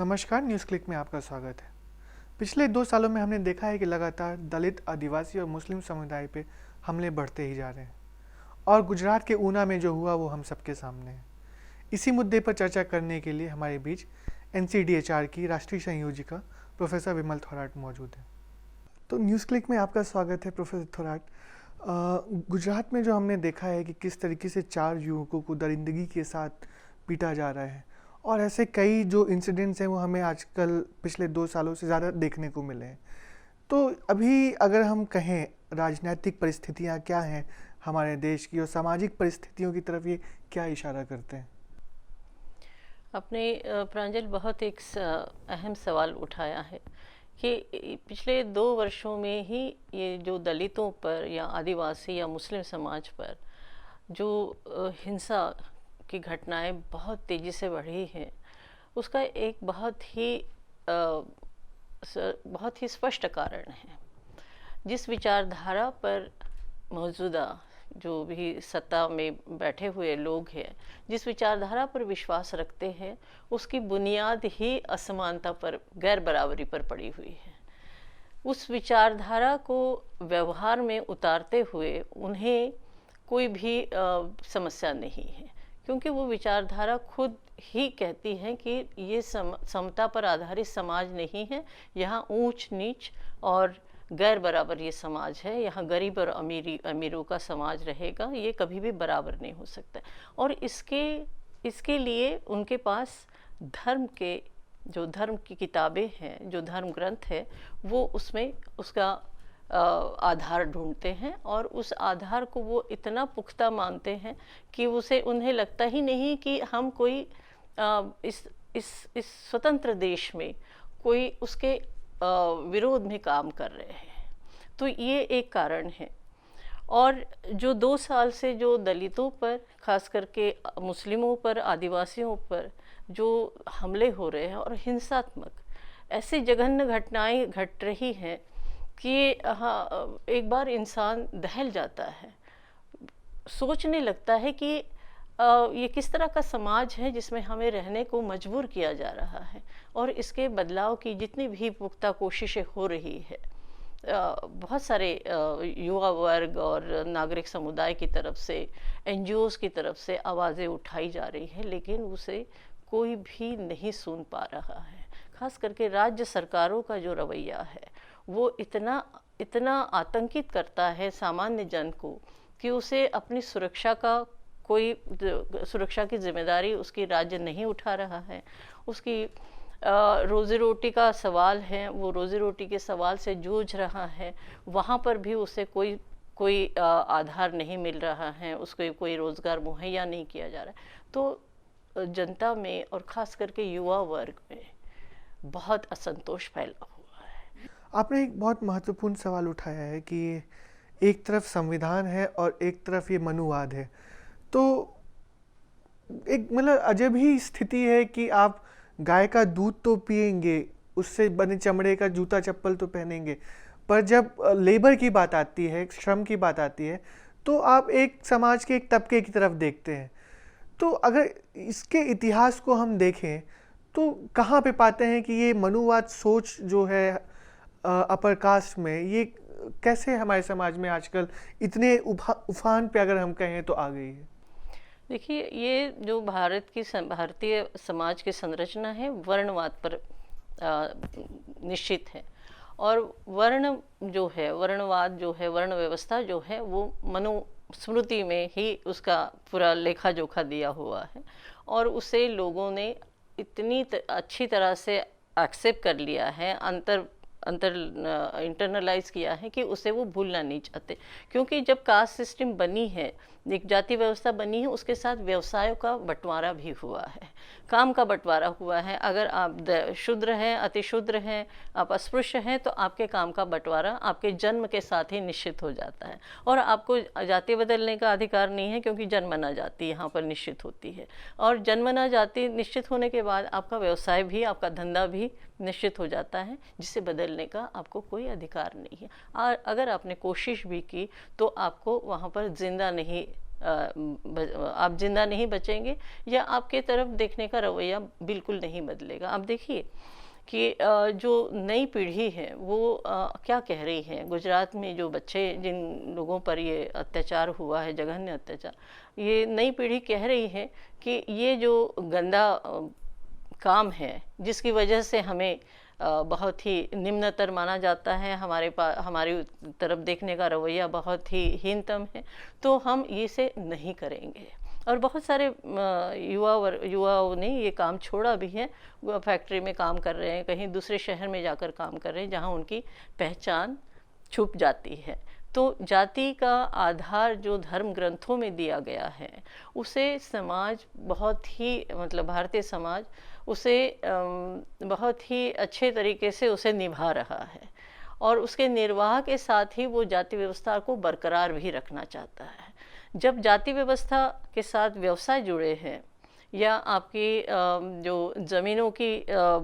नमस्कार, news click में आपका स्वागत है। पिछले 2 सालों में हमने देखा है कि लगातार दलित, आदिवासी और मुस्लिम समुदाय पे हमले बढ़ते ही जा रहे हैं और गुजरात के ऊना में जो हुआ वो हम सबके सामने है। इसी मुद्दे पर चर्चा करने के लिए हमारे बीच NCDHR की राष्ट्रीय संयोजिका प्रोफेसर विमल थोराट मौजूद है। तो न्यूज़ क्लिक में आपका स्वागत है प्रोफेसर थोराट। गुजरात में जो हमने देखा है कि किस तरीके से 4 युवकों को दरिंदगी के साथ पीटा जा रहा है और ऐसे कई जो इंसिडेंट्स हैं वो हमें आजकल पिछले 2 सालों से ज़्यादा देखने को मिले हैं। तो अभी अगर हम कहें राजनीतिक परिस्थितियां क्या हैं हमारे देश की और सामाजिक परिस्थितियों की तरफ ये क्या इशारा करते हैं? आपने प्रांजल बहुत एक अहम सवाल उठाया है कि पिछले 2 वर्षों में ही ये जो दलितों पर या आदिवासी या मुस्लिम समाज पर जो हिंसा की घटनाएं बहुत तेज़ी से बढ़ी हैं, उसका एक बहुत ही स्पष्ट कारण है। जिस विचारधारा पर मौजूदा जो भी सत्ता में बैठे हुए लोग हैं, जिस विचारधारा पर विश्वास रखते हैं, उसकी बुनियाद ही असमानता पर, गैर बराबरी पर पड़ी हुई है। उस विचारधारा को व्यवहार में उतारते हुए उन्हें कोई भी समस्या नहीं है, क्योंकि वो विचारधारा खुद ही कहती है कि ये समता पर आधारित समाज नहीं है, यहाँ ऊंच नीच और गैर बराबर ये समाज है, यहाँ गरीब और अमीरों का समाज रहेगा, ये कभी भी बराबर नहीं हो सकता। और इसके लिए उनके पास धर्म की किताबें हैं, जो धर्म ग्रंथ है, वो उसमें उसका आधार ढूंढते हैं और उस आधार को वो इतना पुख्ता मानते हैं कि उन्हें लगता ही नहीं कि हम कोई इस स्वतंत्र देश में कोई उसके विरोध में काम कर रहे हैं। तो ये एक कारण है। और जो 2 साल से जो दलितों पर, खास करके मुस्लिमों पर, आदिवासियों पर जो हमले हो रहे हैं और हिंसात्मक ऐसी जघन्य घटनाएं घट रही हैं कि हाँ, एक बार इंसान दहल जाता है, सोचने लगता है कि ये किस तरह का समाज है जिसमें हमें रहने को मजबूर किया जा रहा है। और इसके बदलाव की जितनी भी पुख्ता कोशिशें हो रही है, बहुत सारे युवा वर्ग और नागरिक समुदाय की तरफ से, NGOs की तरफ से आवाज़ें उठाई जा रही हैं, लेकिन उसे कोई भी नहीं सुन पा रहा है। खास करके राज्य सरकारों का जो रवैया है वो इतना आतंकित करता है सामान्य जन को कि उसे अपनी सुरक्षा की जिम्मेदारी उसकी राज्य नहीं उठा रहा है। उसकी रोज़ी रोटी का सवाल है, वो रोज़ी रोटी के सवाल से जूझ रहा है, वहाँ पर भी उसे कोई आधार नहीं मिल रहा है, उसको कोई रोज़गार मुहैया नहीं किया जा रहा है। तो जनता में और ख़ास करके युवा वर्ग में बहुत असंतोष फैला हुआ है। आपने एक बहुत महत्वपूर्ण सवाल उठाया है कि एक तरफ संविधान है और एक तरफ ये मनुवाद है। तो एक मतलब अजब ही स्थिति है कि आप गाय का दूध तो पिएंगे, उससे बने चमड़े का जूता चप्पल तो पहनेंगे, पर जब लेबर की बात आती है, श्रम की बात आती है, तो आप एक समाज के एक तबके की तरफ देखते हैं। तो अगर इसके इतिहास को हम देखें तो कहाँ पे पाते हैं कि ये मनुवाद सोच जो है अपर कास्ट में, ये कैसे हमारे समाज में आजकल इतने उफान पे अगर हम कहें तो आ गई है? देखिए, ये जो भारतीय समाज की संरचना है, वर्णवाद पर निश्चित है। और वर्णवाद जो है, वर्ण व्यवस्था जो है, वो मनुस्मृति में ही उसका पूरा लेखा जोखा दिया हुआ है और उसे लोगों ने इतनी अच्छी तरह से एक्सेप्ट कर लिया है, इंटरनलाइज किया है कि उसे वो भूलना नहीं चाहते। क्योंकि जब कास्ट सिस्टम बनी है, एक जाति व्यवस्था बनी है, उसके साथ व्यवसायों का बंटवारा भी हुआ है, काम का बंटवारा हुआ है। अगर आप शूद्र हैं, अतिशूद्र हैं, आप अस्पृश्य हैं, तो आपके काम का बंटवारा आपके जन्म के साथ ही निश्चित हो जाता है और आपको जाति बदलने का अधिकार नहीं है, क्योंकि जन्मना जाति यहाँ पर निश्चित होती है। और जन्मना जाति निश्चित होने के बाद आपका व्यवसाय भी, आपका धंधा भी निश्चित हो जाता है, जिसे बदलने का आपको कोई अधिकार नहीं है। और अगर आपने कोशिश भी की तो आपको वहाँ पर जिंदा नहीं आप जिंदा नहीं बचेंगे, या आपके तरफ देखने का रवैया बिल्कुल नहीं बदलेगा। आप देखिए कि जो नई पीढ़ी है वो क्या कह रही है। गुजरात में जो बच्चे, जिन लोगों पर ये अत्याचार हुआ है, जघन्य अत्याचार, ये नई पीढ़ी कह रही है कि ये जो गंदा काम है, जिसकी वजह से हमें बहुत ही निम्नतर माना जाता है, हमारी तरफ देखने का रवैया बहुत ही हीनतम है, तो हम इसे नहीं करेंगे। और बहुत सारे युवाओं ने ये काम छोड़ा भी है, वो फैक्ट्री में काम कर रहे हैं, कहीं दूसरे शहर में जाकर काम कर रहे हैं जहाँ उनकी पहचान छुप जाती है। तो जाति का आधार जो धर्म ग्रंथों में दिया गया है, उसे समाज बहुत ही, मतलब भारतीय समाज उसे बहुत ही अच्छे तरीके से उसे निभा रहा है, और उसके निर्वाह के साथ ही वो जाति व्यवस्था को बरकरार भी रखना चाहता है। जब जाति व्यवस्था के साथ व्यवसाय जुड़े हैं, या आपकी जो ज़मीनों की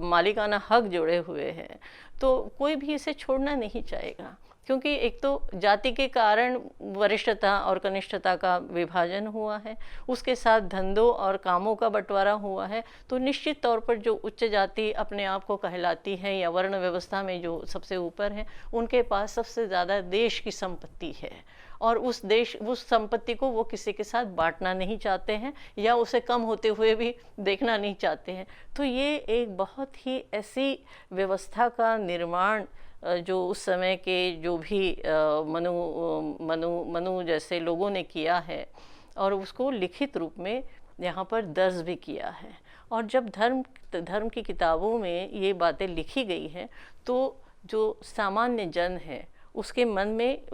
मालिकाना हक जुड़े हुए हैं, तो कोई भी इसे छोड़ना नहीं चाहेगा, क्योंकि एक तो जाति के कारण वरिष्ठता और कनिष्ठता का विभाजन हुआ है, उसके साथ धंधों और कामों का बंटवारा हुआ है। तो निश्चित तौर पर जो उच्च जाति अपने आप को कहलाती है, या वर्ण व्यवस्था में जो सबसे ऊपर है, उनके पास सबसे ज़्यादा देश की संपत्ति है, और उस संपत्ति को वो किसी के साथ बांटना नहीं चाहते हैं, या उसे कम होते हुए भी देखना नहीं चाहते हैं। तो ये एक बहुत ही ऐसी व्यवस्था का निर्माण जो उस समय के जो भी मनु जैसे लोगों ने किया है, और उसको लिखित रूप में यहाँ पर दर्ज भी किया है। और जब धर्म की किताबों में ये बातें लिखी गई हैं, तो जो सामान्य जन है उसके मन में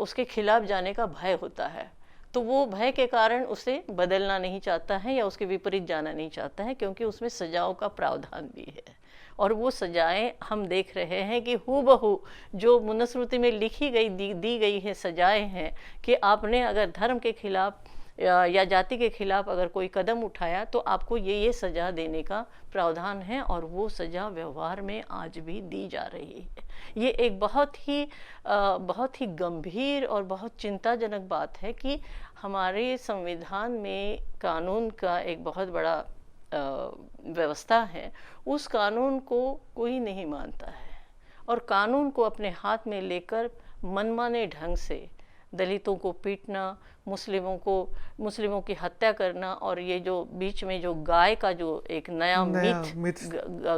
उसके खिलाफ जाने का भय होता है, तो वो भय के कारण उसे बदलना नहीं चाहता है, या उसके विपरीत जाना नहीं चाहता है, क्योंकि उसमें सजाओं का प्रावधान भी है। और वो सजाएं हम देख रहे हैं कि हूबहू जो मनुस्मृति में लिखी गई दी गई है सजाएं हैं, कि आपने अगर धर्म के खिलाफ या जाति के खिलाफ अगर कोई कदम उठाया, तो आपको ये सजा देने का प्रावधान है, और वो सजा व्यवहार में आज भी दी जा रही है। ये एक बहुत ही गंभीर और बहुत चिंताजनक बात है कि हमारे संविधान में कानून का एक बहुत बड़ा व्यवस्था है, उस कानून को कोई नहीं मानता है, और कानून को अपने हाथ में लेकर मनमाने ढंग से दलितों को पीटना, मुस्लिमों की हत्या करना, और ये जो बीच में जो गाय का जो एक नया मिथ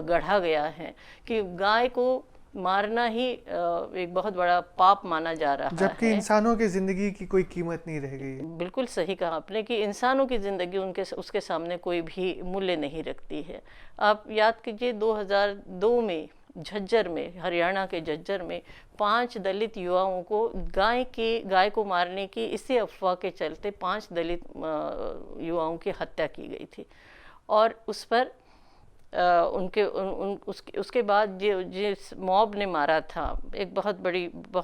गढ़ा गया है कि गाय को मारना ही एक बहुत बड़ा पाप माना जा रहा है, जबकि इंसानों की जिंदगी की कोई कीमत नहीं रह गई। बिल्कुल सही कहा आपने कि इंसानों की जिंदगी उसके सामने कोई भी मूल्य नहीं रखती है। आप याद कीजिए 2002 में झज्जर में, हरियाणा के झज्जर में 5 दलित युवाओं को गाय को मारने की इसी अफवाह के चलते 5 दलित युवाओं की हत्या की गई थी, और उस पर उसके बाद जिस मॉब ने मारा था, एक बहुत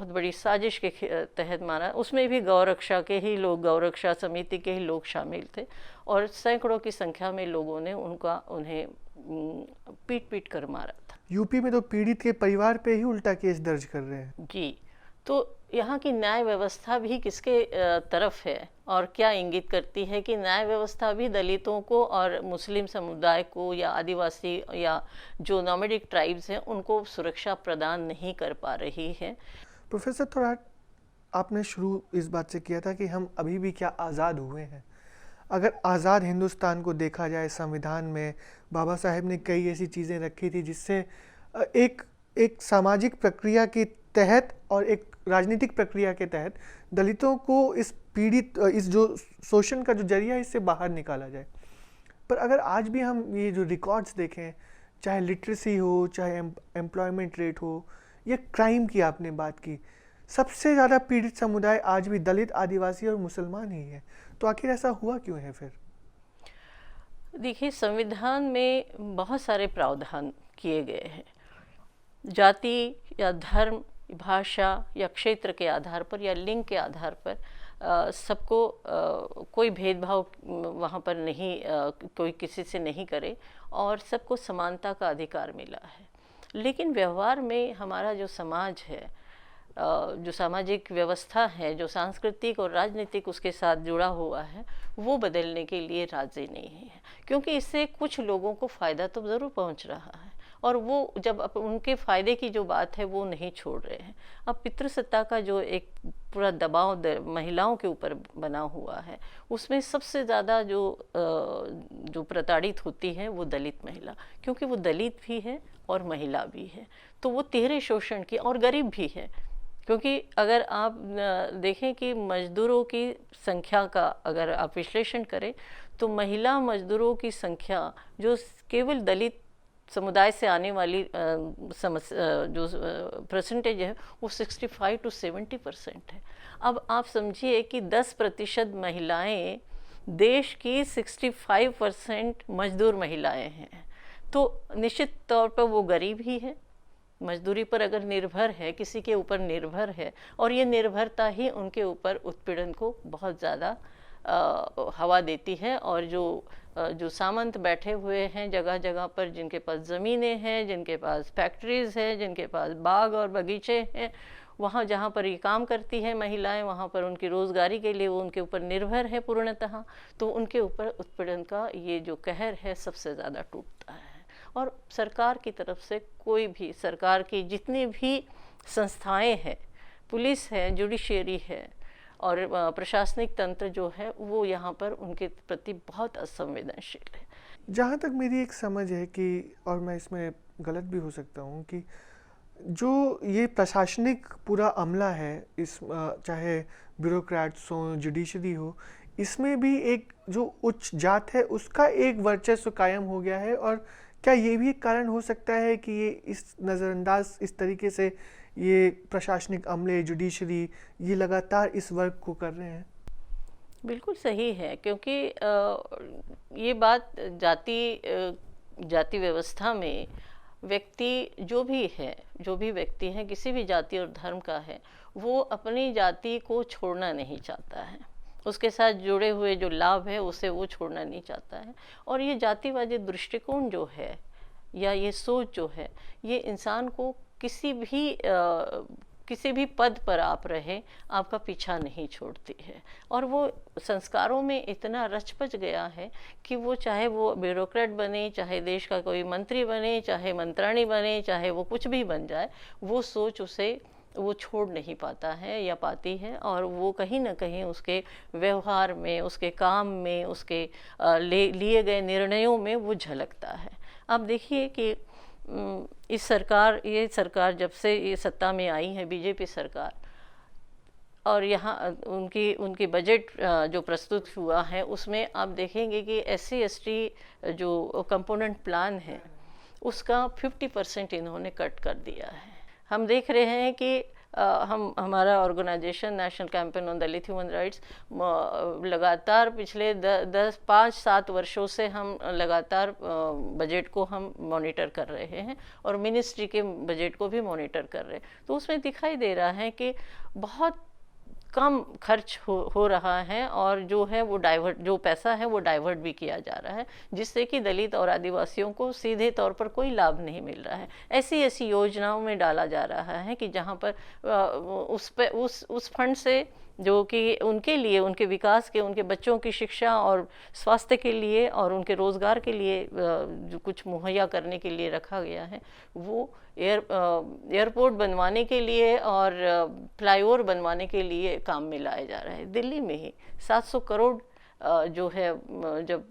बड़ी साजिश के तहत मारा, उसमें भी गौरक्षा समिति के ही लोग शामिल थे, और सैकड़ों की संख्या में लोगों ने उन्हें पीट कर मारा था। यूपी में तो पीड़ित के परिवार पे ही उल्टा केस दर्ज कर रहे हैं। जी, तो यहाँ की न्याय व्यवस्था भी किसके तरफ है, और क्या इंगित करती है कि न्याय व्यवस्था भी दलितों को और मुस्लिम समुदाय को, या आदिवासी, या जो नॉमेडिक ट्राइब्स हैं, उनको सुरक्षा प्रदान नहीं कर पा रही है। प्रोफेसर, थोड़ा आपने शुरू इस बात से किया था कि हम अभी भी क्या आज़ाद हुए हैं। अगर आज़ाद हिंदुस्तान को देखा जाए, संविधान में बाबा साहेब ने कई ऐसी चीज़ें रखी थी जिससे एक सामाजिक प्रक्रिया के तहत और एक राजनीतिक प्रक्रिया के तहत दलितों को इस जो शोषण का जो जरिया है, इससे बाहर निकाला जाए। पर अगर आज भी हम ये जो रिकॉर्ड्स देखें, चाहे लिटरेसी हो, चाहे एम्प्लॉयमेंट रेट हो, या क्राइम की आपने बात की, सबसे ज़्यादा पीड़ित समुदाय आज भी दलित, आदिवासी और मुसलमान ही है। तो आखिर ऐसा हुआ क्यों है फिर? देखिए, संविधान में बहुत सारे प्रावधान किए गए हैं। जाति या धर्म, भाषा या क्षेत्र के आधार पर या लिंग के आधार पर सबको कोई भेदभाव वहाँ पर नहीं, कोई किसी से नहीं करे, और सबको समानता का अधिकार मिला है। लेकिन व्यवहार में हमारा जो समाज है जो सामाजिक व्यवस्था है, जो सांस्कृतिक और राजनीतिक उसके साथ जुड़ा हुआ है, वो बदलने के लिए राजी नहीं है, क्योंकि इससे कुछ लोगों को फ़ायदा तो ज़रूर पहुंच रहा है, और वो जब उनके फ़ायदे की जो बात है वो नहीं छोड़ रहे हैं। अब पितृसत्ता का जो एक पूरा दबाव महिलाओं के ऊपर बना हुआ है, उसमें सबसे ज़्यादा जो प्रताड़ित होती है वो दलित महिला, क्योंकि वो दलित भी है और महिला भी है, तो वो तिहरे शोषण की, और गरीब भी है। क्योंकि अगर आप देखें कि मजदूरों की संख्या का अगर आप विश्लेषण करें, तो महिला मजदूरों की संख्या जो केवल दलित समुदाय से आने वाली जो परसेंटेज है वो 65 to 70% है। अब आप समझिए कि 10% महिलाएं देश की 65% मजदूर महिलाएं हैं, तो निश्चित तौर पर वो गरीब ही है, मजदूरी पर अगर निर्भर है, किसी के ऊपर निर्भर है, और ये निर्भरता ही उनके ऊपर उत्पीड़न को बहुत ज़्यादा हवा देती है। और जो सामंत बैठे हुए हैं जगह जगह पर, जिनके पास ज़मीनें हैं, जिनके पास फैक्ट्रीज़ हैं, जिनके पास बाग और बगीचे हैं, वहाँ जहाँ पर ये काम करती हैं महिलाएं, वहाँ पर उनकी रोज़गारी के लिए वो उनके ऊपर निर्भर है पूर्णतः, तो उनके ऊपर उत्पीड़न का ये जो कहर है सबसे ज़्यादा टूटता है। और सरकार की तरफ से कोई भी, सरकार की जितनी भी संस्थाएं हैं, पुलिस है, जुडिशियरी है, और प्रशासनिक तंत्र जो है, वो यहाँ पर उनके प्रति बहुत असंवेदनशील है। जहाँ तक मेरी एक समझ है कि, और मैं इसमें गलत भी हो सकता हूँ, कि जो ये प्रशासनिक पूरा अमला है, इस चाहे ब्यूरोक्रेट्स हो, जुडिशरी हो, इसमें भी एक जो उच्च जात है उसका एक वर्चस्व कायम हो गया है। और क्या ये भी एक कारण हो सकता है कि ये इस नज़रअंदाज इस तरीके से ये प्रशासनिक अमले, जुडिशरी, ये लगातार इस वर्ग को कर रहे हैं? बिल्कुल सही है, क्योंकि ये बात जाति व्यवस्था में व्यक्ति जो भी व्यक्ति है, किसी भी जाति और धर्म का है, वो अपनी जाति को छोड़ना नहीं चाहता है, उसके साथ जुड़े हुए जो लाभ है उसे वो छोड़ना नहीं चाहता है। और ये जातिवादी दृष्टिकोण जो है, या ये सोच जो है, ये इंसान को किसी भी पद पर आप रहे, आपका पीछा नहीं छोड़ती है। और वो संस्कारों में इतना रच-पच गया है कि वो चाहे वो ब्यूरोक्रेट बने, चाहे देश का कोई मंत्री बने, चाहे मंत्राणी बने, चाहे वो कुछ भी बन जाए, वो सोच उसे वो छोड़ नहीं पाता है या पाती है, और वो कहीं ना कहीं उसके व्यवहार में, उसके काम में, उसके लिए गए निर्णयों में वो झलकता है। आप देखिए कि ये सरकार जब से ये सत्ता में आई है, बीजेपी सरकार, और यहाँ उनकी बजट जो प्रस्तुत हुआ है, उसमें आप देखेंगे कि SC/ST जो कंपोनेंट प्लान है उसका 50% इन्होंने कट कर दिया है। हम देख रहे हैं कि हमारा organisation national campaign on Dalit human rights लगातार पिछले 5-7 वर्षों से हम लगातार बजट को हम मॉनिटर कर रहे हैं, और मिनिस्ट्री के बजट को भी मॉनिटर कर रहे हैं। तो उसमें दिखाई दे रहा है कि बहुत कम खर्च हो रहा है, और जो पैसा है वो डाइवर्ट भी किया जा रहा है, जिससे कि दलित और आदिवासियों को सीधे तौर पर कोई लाभ नहीं मिल रहा है। ऐसी योजनाओं में डाला जा रहा है कि जहां पर उस फंड से, जो कि उनके लिए, उनके विकास के, उनके बच्चों की शिक्षा और स्वास्थ्य के लिए और उनके रोज़गार के लिए जो कुछ मुहैया करने के लिए रखा गया है, वो एयरपोर्ट बनवाने के लिए और फ्लाईओवर बनवाने के लिए काम में लाया जा रहा है। दिल्ली में ही 700 करोड़ जो है, जब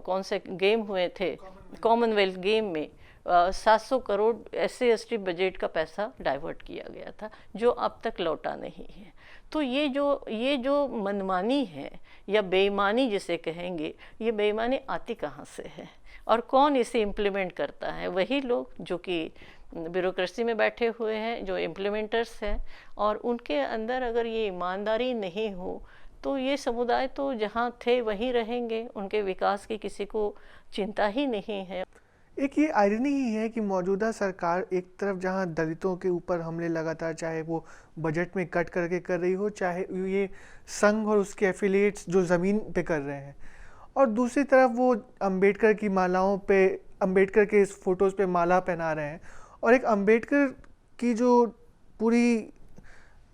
कौन से गेम हुए थे, कॉमनवेल्थ गेम में 700 करोड़ SC/ST बजट का पैसा डाइवर्ट किया गया था, जो अब तक लौटा नहीं है। तो ये जो मनमानी है या बेईमानी जिसे कहेंगे, ये बेईमानी आती कहाँ से है, और कौन इसे इम्प्लीमेंट करता है? वही लोग जो कि ब्यूरोक्रेसी में बैठे हुए हैं, जो इम्प्लीमेंटर्स हैं। और उनके अंदर अगर ये ईमानदारी नहीं हो, तो ये समुदाय तो जहाँ थे वहीं रहेंगे, उनके विकास की किसी को चिंता ही नहीं है। एक ये आयरनी ही है कि मौजूदा सरकार एक तरफ जहां दलितों के ऊपर हमले लगातार, चाहे वो बजट में कट करके कर रही हो, चाहे ये संघ और उसके एफिलिएट्स जो ज़मीन पे कर रहे हैं, और दूसरी तरफ वो अंबेडकर की मालाओं पे, अंबेडकर के इस फोटोज़ पे माला पहना रहे हैं, और एक अंबेडकर की जो पूरी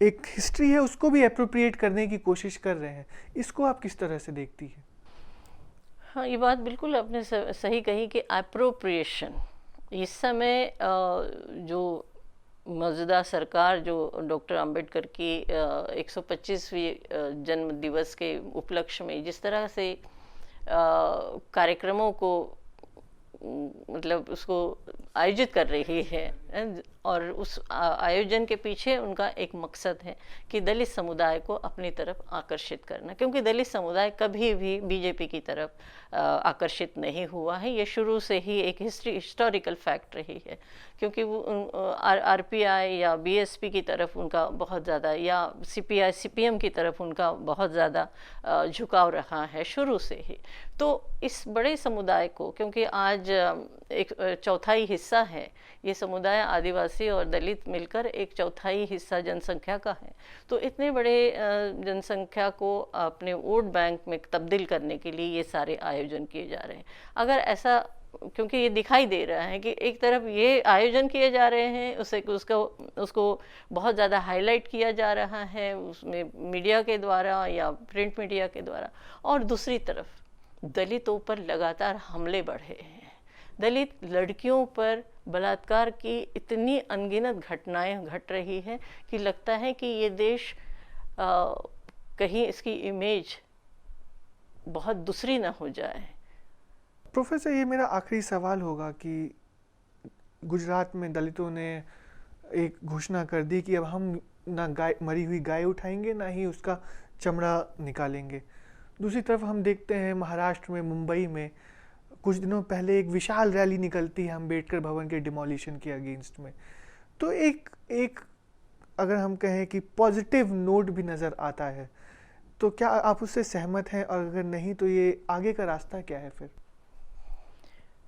एक हिस्ट्री है उसको भी अप्रोप्रिएट करने की कोशिश कर रहे हैं। इसको आप किस तरह से देखती हैं? हाँ, ये बात बिल्कुल आपने सही कही कि अप्रोप्रिएशन इस समय जो मौजूदा सरकार जो डॉक्टर अंबेडकर की 125वीं जन्म दिवस के उपलक्ष्य में जिस तरह से कार्यक्रमों को मतलब उसको आयोजित कर रही है और उस आयोजन के पीछे उनका एक मकसद है कि दलित समुदाय को अपनी तरफ आकर्षित करना, क्योंकि दलित समुदाय कभी भी बीजेपी की तरफ आकर्षित नहीं हुआ है। ये शुरू से ही एक हिस्टोरिकल फैक्ट रही है, क्योंकि वो आरपीआई या बीएसपी की तरफ उनका बहुत ज़्यादा या सीपीआई सीपीएम की तरफ उनका बहुत ज़्यादा झुकाव रहा है शुरू से ही। तो इस बड़े समुदाय को, क्योंकि आज एक चौथाई हिस्सा है ये समुदाय, आदिवासी और दलित मिलकर एक चौथाई हिस्सा जनसंख्या का है, तो इतने बड़े जनसंख्या को अपने वोट बैंक में तब्दील करने के लिए ये सारे आयोजन किए जा रहे हैं। अगर ऐसा, क्योंकि ये दिखाई दे रहा है कि एक तरफ ये आयोजन किए जा रहे हैं, उसको बहुत ज़्यादा हाईलाइट किया जा रहा है उसमें मीडिया के द्वारा या प्रिंट मीडिया के द्वारा, और दूसरी तरफ दलितों पर लगातार हमले बढ़े हैं। दलित लड़कियों पर बलात्कार की इतनी अनगिनत घटनाएं घट रही हैं कि लगता है कि ये देश कहीं इसकी इमेज बहुत दूसरी ना हो जाए। प्रोफेसर, ये मेरा आखिरी सवाल होगा कि गुजरात में दलितों ने एक घोषणा कर दी कि अब हम ना मरी हुई गाय उठाएंगे, ना ही उसका चमड़ा निकालेंगे। दूसरी तरफ हम देखते हैं महाराष्ट्र में, मुंबई में कुछ दिनों पहले एक विशाल रैली निकलती है अम्बेडकर भवन के डिमोलिशन के अगेंस्ट में। तो एक अगर हम कहें कि पॉजिटिव नोट भी नज़र आता है, तो क्या आप उससे सहमत हैं, और अगर नहीं तो ये आगे का रास्ता क्या है फिर?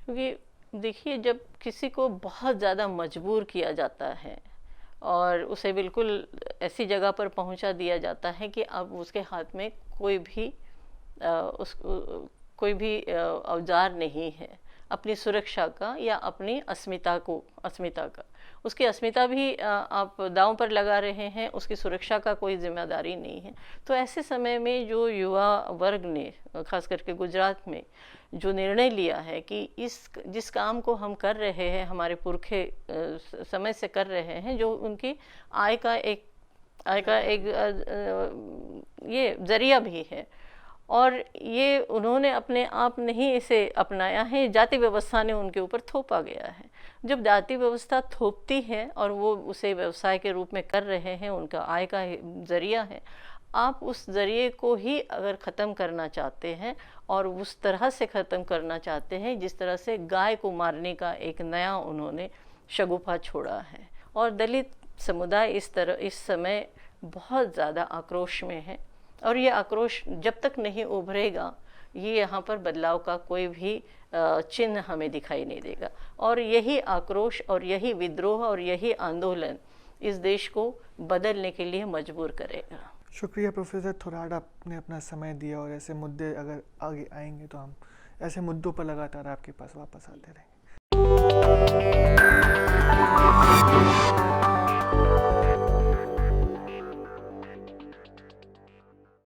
क्योंकि देखिए, जब किसी को बहुत ज़्यादा मजबूर किया जाता है और उसे बिल्कुल ऐसी जगह पर पहुंचा दिया जाता है कि अब उसके हाथ में कोई भी औजार नहीं है अपनी सुरक्षा का या अपनी अस्मिता का, उसकी अस्मिता भी आप दांव पर लगा रहे हैं, उसकी सुरक्षा का कोई जिम्मेदारी नहीं है। तो ऐसे समय में जो युवा वर्ग ने खास करके गुजरात में जो निर्णय लिया है कि जिस काम को हम कर रहे हैं, हमारे पुरखे समय से कर रहे हैं, जो उनकी आय का एक ये जरिया भी है, और ये उन्होंने अपने आप नहीं इसे अपनाया है, जाति व्यवस्था ने उनके ऊपर थोपा गया है। जब जाति व्यवस्था थोपती है और वो उसे व्यवसाय के रूप में कर रहे हैं, उनका आय का जरिया है, आप उस जरिए को ही अगर ख़त्म करना चाहते हैं और उस तरह से ख़त्म करना चाहते हैं जिस तरह से गाय को मारने का एक नया उन्होंने शगुफा छोड़ा है, और दलित समुदाय इस समय बहुत ज़्यादा आक्रोश में है, और ये आक्रोश जब तक नहीं उभरेगा, ये यहाँ पर बदलाव का कोई भी चिन्ह हमें दिखाई नहीं देगा। और यही आक्रोश और यही विद्रोह और यही आंदोलन इस देश को बदलने के लिए मजबूर करेगा। शुक्रिया प्रोफेसर थोराट, आपने अपना समय दिया, और ऐसे मुद्दे अगर आगे आएंगे तो हम ऐसे मुद्दों पर लगातार आपके पास वापस आते रहेंगे।